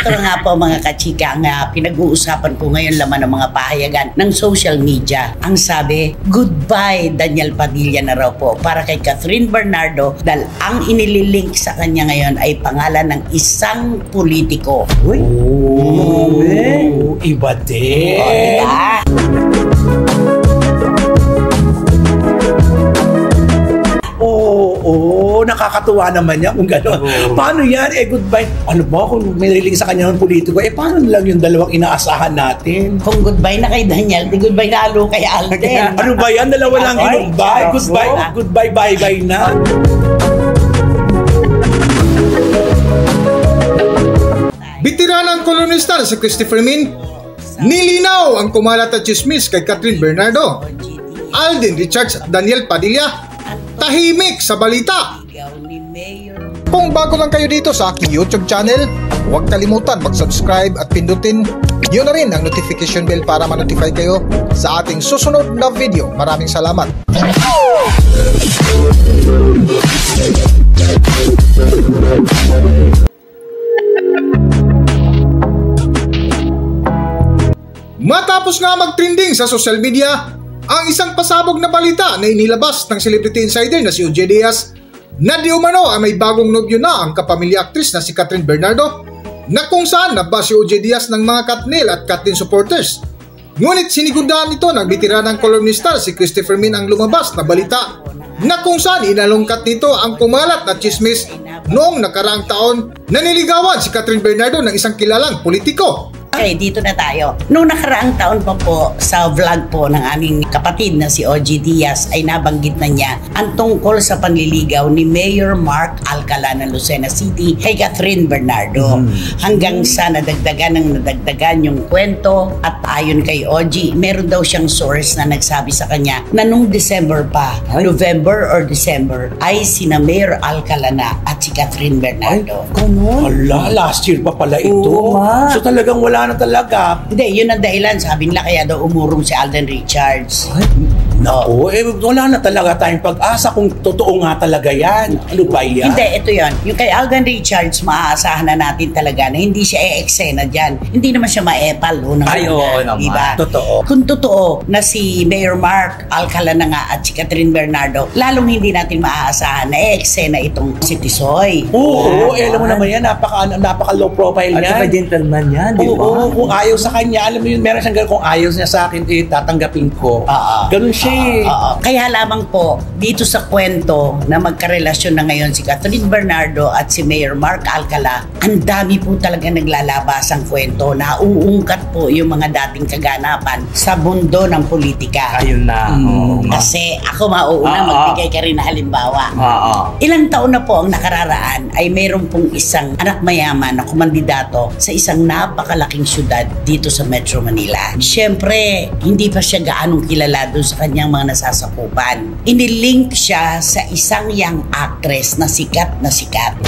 Ito nga po mga kachika ang pinag-uusapan ko ngayon laman ng mga pahayagan ng social media. Ang sabi, goodbye Daniel Padilla na raw po para kay Catherine Bernardo dahil ang inililink sa kanya ngayon ay pangalan ng isang politiko. Uy! Iba din! O, diba? Oo, nakakatuwa naman yan kung gano'n. Paano yan? Goodbye. Ano ba kung may nariling sa kanya ng politiko? Paano lang yung dalawang inaasahan natin? Kung goodbye na kay Daniel, di goodbye na alo kay Alden. Ano ba yan? Dalawa lang goodbye. Goodbye, bye-bye na. Bitiranang kolonista si Christopher Min, nilinaw ang kumalat at chismis kay Catherine Bernardo. Alden Richards at Daniel Padilla, tahimik sa balita. Kung bago lang kayo dito sa aking YouTube channel, huwag kalimutan mag-subscribe at pindutin nyo na rin ang notification bell para ma-notify kayo sa ating susunod na video. Maraming salamat. Matapos nga mag-trending sa social media ang isang pasabog na balita na inilabas ng celebrity insider na si OJ Diaz na di umano ay may bagong nobyo na ang kapamilya actress na si Catherine Bernardo, na kung saan nabas si OJ Diaz ng mga Katniel at Katlin supporters. Ngunit sinigudahan ito ng bitiranang kolumnista si Christopher Min ang lumabas na balita na kung saan inalungkat nito ang kumalat na chismis noong nakaraang taon na niligawan si Catherine Bernardo ng isang kilalang politiko. Okay, dito na tayo. Noong nakaraang taon pa po sa vlog po ng aming kapatid na si OG Diaz ay nabanggit na niya ang tungkol sa panliligaw ni Mayor Mark Alcala ng Lucena City kay Catherine Bernardo. Hanggang sa nadagdagan yung kwento at ayon kay OG, meron daw siyang source na nagsabi sa kanya na nung December pa, November or December, ay sina Mayor Alcala na at si Catherine Bernardo. Hala, last year pa pala ito. So talagang wala na talaga. Hindi, yun ang dahilan. Sabi nila kaya daw umurong si Alden Richards. Naku, wala na talaga tayong pag-asa kung totoo nga talaga yan. Ano ba yan? Hindi, ito yan. Yung kay Alden Richards, maaasahan na natin talaga na hindi siya e-eksena dyan. Hindi naman siya ma-epal. Ay, oo naman. Diba? Totoo. Kung totoo na si Mayor Mark Alcala na nga at si Catherine Bernardo, lalong hindi natin maaasahan na e-eksena itong si Tisoy. Oo, alam mo naman yan, napaka low profile At yan. saka gentleman yan, di ba? Oo, kung ayaw sa kanya, alam mo yun, meron siyang gano'n, kung ayaw niya sa akin, tatanggapin ko. Ganun siya. Kaya lamang po, dito sa kwento na magkarelasyon na ngayon si Catherine Bernardo at si Mayor Mark Alcala, ang dami po talaga naglalabas ang kwento na uungkat po yung mga dating kaganapan sa mundo ng politika. Ayun na. Kasi ako mauuna, magbigay ka rin na halimbawa. Ilang taon na po ang nakararaan ay mayroon pong isang anak mayaman na kumandidato sa isang napakalaking syudad dito sa Metro Manila. Siyempre, hindi pa siya gaanong kilala doon sa kanyang mga nasasakupan. Inilink siya sa isang young actress na sikat na sikat.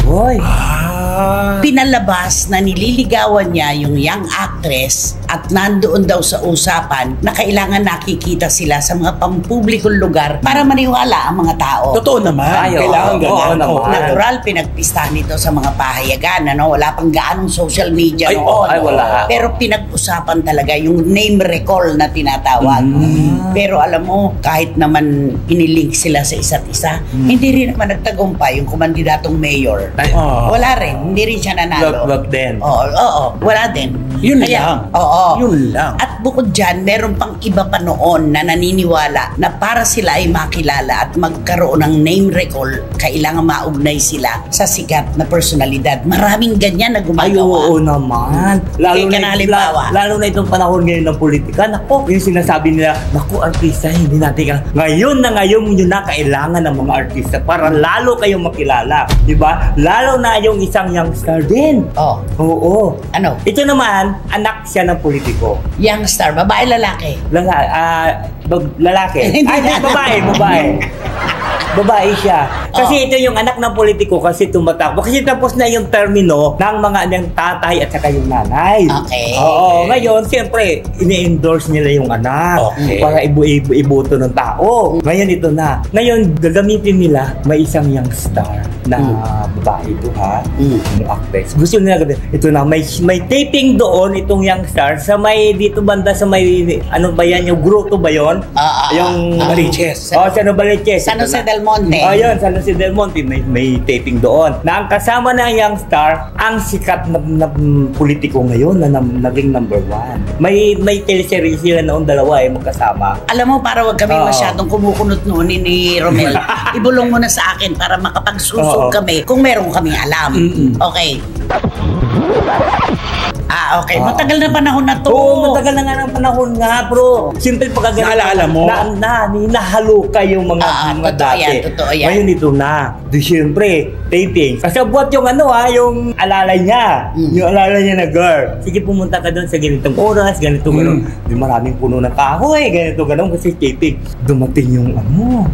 Pinalabas na nililigawan niya yung young actress at nandoon daw sa usapan na kailangan nakikita sila sa mga pampublikong lugar para maniwala ang mga tao. Totoo naman. Kailangan ganun. Natural, pinagpistahan nito sa mga pahayagan. Wala pang gaanong social media noon. Wala. Pero pinag-usapan talaga yung name recall na tinatawag. Pero alam mo, kahit naman inilink sila sa isa't isa, hindi rin naman nagtagumpay yung kumandidatong mayor. Wala rin. Hindi rin siya nanalo. Wag din. Oo. Wala din. Yun lang. Oo. Yun lang. At bukod dyan, meron pang iba pa noon na naniniwala na para sila ay makilala at magkaroon ng name recall, kailangan maugnay sila sa sikat na personalidad. Maraming ganyan na gumagawa. Oo naman. Lalo na itong panahon ngayon ng politika. Naku, yung sinasabi nila, naku, artista, hindi natin ngayon yun na kailangan ng mga artista para lalo kayong makilala. Diba? Lalo na yung isang youngstar din. Oo. Ano? Ito naman, anak siya ng politiko. Youngstar, babae, lalaki? Lalaki. Ay, babae. Babae siya. Kasi ito yung anak ng politiko kasi tumatakbo. Kasi tapos na yung termino ng mga ng tatay at saka yung nanay. Okay. Oo. Ngayon, siyempre, ini-endorse nila yung anak para iboto ng tao. Ngayon ito na. Ngayon, gagamitin nila may isang young star na babae ito ha. Yung actress. Gusto nila gawin. Ito na, may taping doon itong young star sa may dito banda sa may ano ba yan, yung grotto ba yun? Yung Baliches. sa Novaliches. San Jose del Monte. Ayun, San Jose del Monte. May taping doon. Na ang kasama ng young star, ang sikat na politiko ngayon na naging number 1. May teleserye sila noon dalawa magkasama. Alam mo, para wag kami masyadong kumukunot noon ni Romel, ibulong mo na sa akin para makapagsusog kami kung meron kaming alam. Okay. Okay. Matagal na panahon na to. Oo, matagal na nga ng panahon nga, bro. Simple pagkagalit. Naalala mo? Nahalo yung mga dati. Totoo yan. Ngayon ito na. Di siyempre, taping. Kasabwat yung yung alalay niya. Yung alalay niya na girl. Sige, pumunta ka doon sa ganitong oras, ganito, gano'n. Di maraming puno ng kahoy, ganito, gano'n. Kasi taping. Dumating yung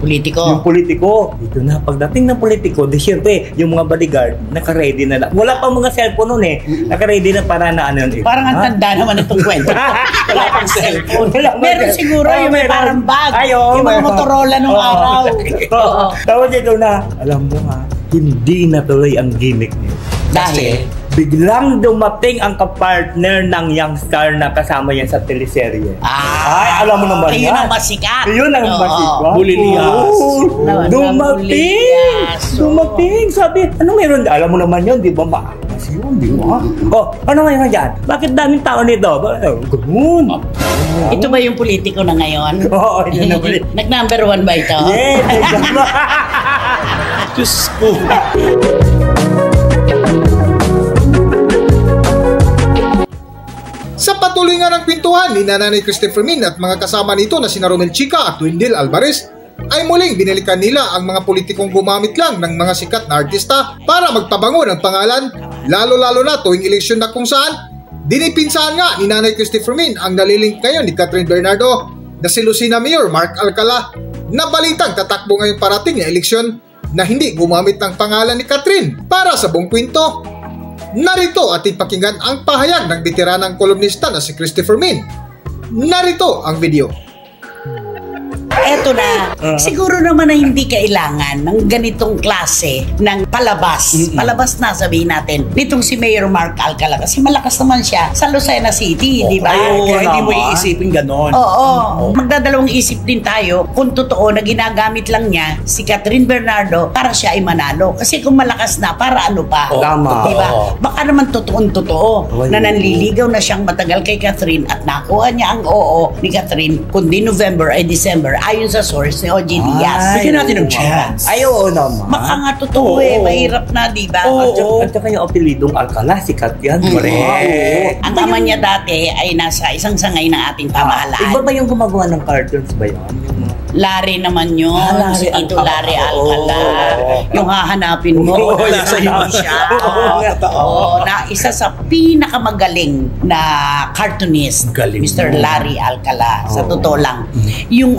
politiko. Yung politiko. Ito na, pagdating ng politiko, di siyempre, yung mga bodyguard, naka-ready na. Wala pang mga cellphone nun naka-ready na para na Parang ang tanda naman itong kwento. Wala pang cellphone. Meron siguro yung may parang bag. Yung mga Motorola nung araw. Tapos ito na, alam mo hindi natuloy ang gimmick niyo. Dahil? Biglang dumating ang kapartner ng young star na kasama yan sa teleserye. Ay, alam mo naman yun ang masikat. Yun ang masikat. Bulilias. Dumating. Sabi, ano meron? Alam mo naman yun, di ba? Maakas yun, di ba? Ano ngayon dyan? Bakit daming tao nito? Ganoon. Ito ba yung politiko na ngayon? Oo, ito na ba? Nag-number 1 ba ito? Yes, Diyos ko. Sa patuloy nga ng pintuhan ni Nanay Christopher Min at mga kasama nito na sina Romel Chica at Wendell Alvarez, ay muling binalikan nila ang mga politikong gumamit lang ng mga sikat na artista para magpabango ng pangalan, lalo-lalo na tuwing eleksyon na kung saan dinipinsahan nga ni Nanay Christopher Min ang nalilink ngayon ni Catherine Bernardo na si Lucena Mayor Mark Alcala na balitang tatakbo ngayong parating na eleksyon na hindi gumamit ng pangalan ni Catherine para sa buong kwento. Narito ating pakinggan ang pahayag ng veteranang kolumnista na si Christopher Min. Narito ang video. Eto na, siguro naman na hindi kailangan ng ganitong klase ng palabas. Palabas na sabihin natin, nitong si Mayor Mark Alcala kasi malakas naman siya sa Lucena City, di ba? Hindi mo iisipin ganon. Oo. Magdadalawang isip din tayo kung totoo na ginagamit lang niya si Catherine Bernardo para siya ay manalo. Kasi kung malakas na, para ano pa? Tama. Di ba? Baka naman totoong-totoo na nanliligaw na siyang matagal kay Catherine at nakuha niya ang oo ni Catherine kundi November ay December ayon sa source ni OG Diaz. Bigyan natin ng chance. Ay, oo naman. Baka nga totoo mahirap na, di ba? At saka yung apelidong Alcala, sikat yan. Correct. Ang ama niya dati ay nasa isang sangay ng ating pamahalaan. Iba ba yung gumagawa ng cartoons ba yun? Larry naman yun. Si Tito Larry Alcala. Yung hahanapin mo. Nasa iba siya. Oo. Na isa sa pinakamagaling na cartoonist, Galing Mr. mo. Larry Alcala. Sa totoo lang. Yung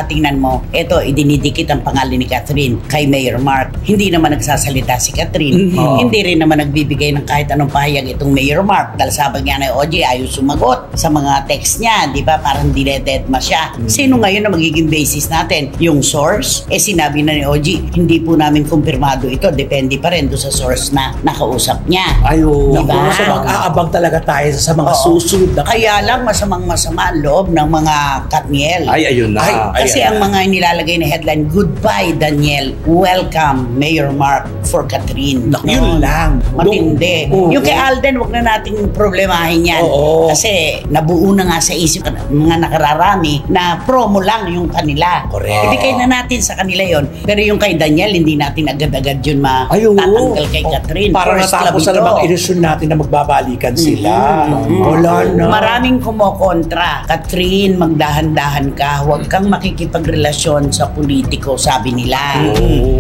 tingnan mo, ito, idinidikit ang pangalan ni Catherine kay Mayor Mark. Hindi naman nagsasalita si Catherine. Hindi rin naman nagbibigay ng kahit anong pahayag itong Mayor Mark. Dahil sabi nga na OJ, ayaw sumagot sa mga text niya. Di ba? Parang dinedetma siya. Sino ngayon na magiging basis natin? Yung source? Sinabi na ni OG, hindi po namin kumpirmado ito. Depende pa rin doon sa source na nakausap niya. Ayo. Diba? So mag-aabang talaga tayo sa mga susunod na. Kaya lang masamang-masama ang loob ng mga Katniel. Ay, ayun na. Kasi ang mga nilalagay na headline, Goodbye Daniel, Welcome Mayor Mark for Catherine. Yun lang. Matindi. Yung kay Alden, wag na nating problemahin yan. Kasi nabuo na nga sa isip ng mga nakararami na promo lang yung kanila. Correct. Ibigay na natin sa kanila yon. Pero yung kay Daniel, hindi natin agad-agad yun matatanggal kay Catherine. Para First natapos love na ito. namang ilusyon natin na magbabalikan sila. Wala na. Maraming kumokontra. Catherine, magdahan-dahan ka. Huwag kang makikipagrelasyon sa politiko, sabi nila.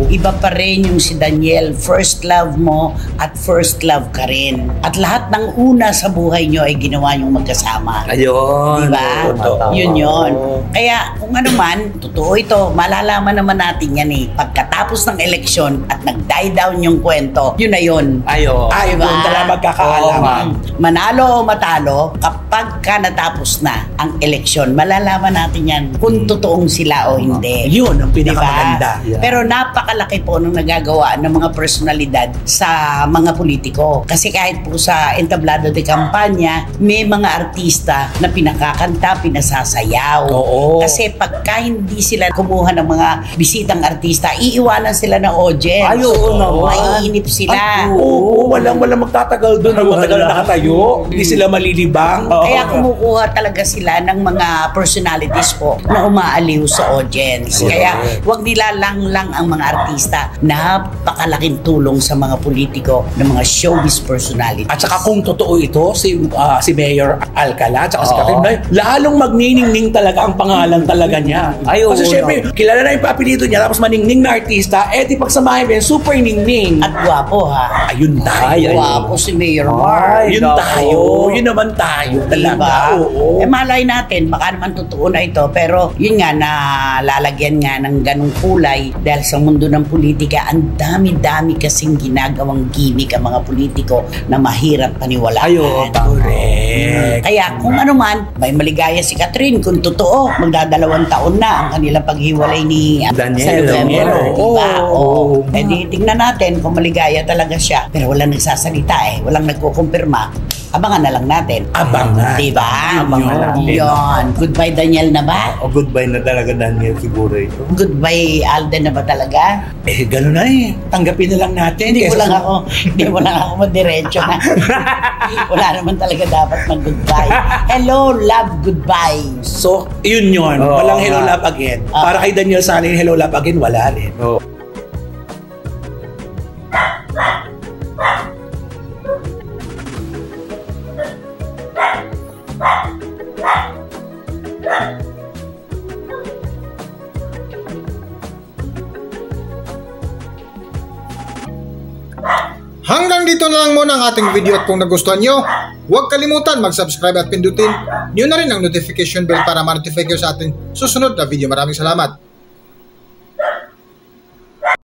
Iba pa rin yung si Daniel. First love mo at first love ka rin. At lahat ng una sa buhay nyo ay ginawa nyong magkasama. Ayun. Diba? Tama. Yun. Kaya kung ano man, totoo ito. Malalaman naman natin yan eh. Pagkatapos ng eleksyon, eleksyon at nag-die down yung kwento, yun na yun. Ayo. Ay, Diba? doon talaga magkakaalaman. Manalo o matalo, kapag ka natapos na ang eleksyon, malalaman natin yan kung totoong sila o hindi. Yun ang pinakamaganda. Diba? Pero napakalaki po ng nagagawa ng mga personalidad sa mga politiko. Kasi kahit po sa entablado de kampanya, may mga artista na pinakakanta, pinasasayaw. Oo. Kasi pagka hindi sila kumuha ng mga bisitang artista, iiwanan sila ng audience. Ay, oo naman. Maiinip sila. Oo, walang magtatagal doon. Matagal nakatayo. Hindi sila malilibang. Kaya kumukuha talaga sila ng mga personalities po na umaaliw sa audience. Kaya wag nila lang ang mga artista. Napakalaking tulong sa mga politiko ng mga showbiz personalities. At saka kung totoo ito, si Mayor Alcala at saka si Oo. Catherine Blanc, lalong magniningning talaga ang pangalan talaga niya. Ay, oo, Kasi syempre, kilala na yung papilito niya, tapos maningning na artista, di pagsamahin mo yan, super ningning. At gwapo ha. Ayun tayo. Gwapo si Mayor Mark. Yun nako. tayo. Yun naman tayo talaga. Diba? Oo. Malay natin, baka naman totoo na ito, pero yun nga, nalalagyan nga ng ganong kulay dahil sa mundo ng politika, ang dami-dami kasing ginagawang gimmick ang mga politiko na mahirap paniwalaan. Ayo, Correct. Kaya kung ano man, may maligaya si Catherine kung totoo, magdadalawang taon na ang kanilang paghiwalay ni Daniel, sa November, Daniel. diba? Oo. Eh di tingnan natin kung maligaya talaga siya. Pero walang nagsasalita walang nagkukumpirma. Abangan na lang natin. Abangan. Diba? Abangan natin. Yun. Goodbye Daniel na ba? O goodbye na talaga, Daniel, siguro ito. Goodbye Alden na ba talaga? Gano'n na Tanggapin na lang natin. Hindi mo Kesa- lang ako madiretso na. Wala naman talaga dapat mag-goodbye. Hello, love, goodbye. So, yun. Oo, Walang hello nga. love again. Para kay Daniel Sanin, hello love again, wala rin. Oh. Hanggang dito na lang muna ang ating video at kung nagustuhan nyo, huwag kalimutan mag-subscribe at pindutin nyo na rin ang notification bell para ma-notify kayo sa ating susunod na video. Maraming salamat.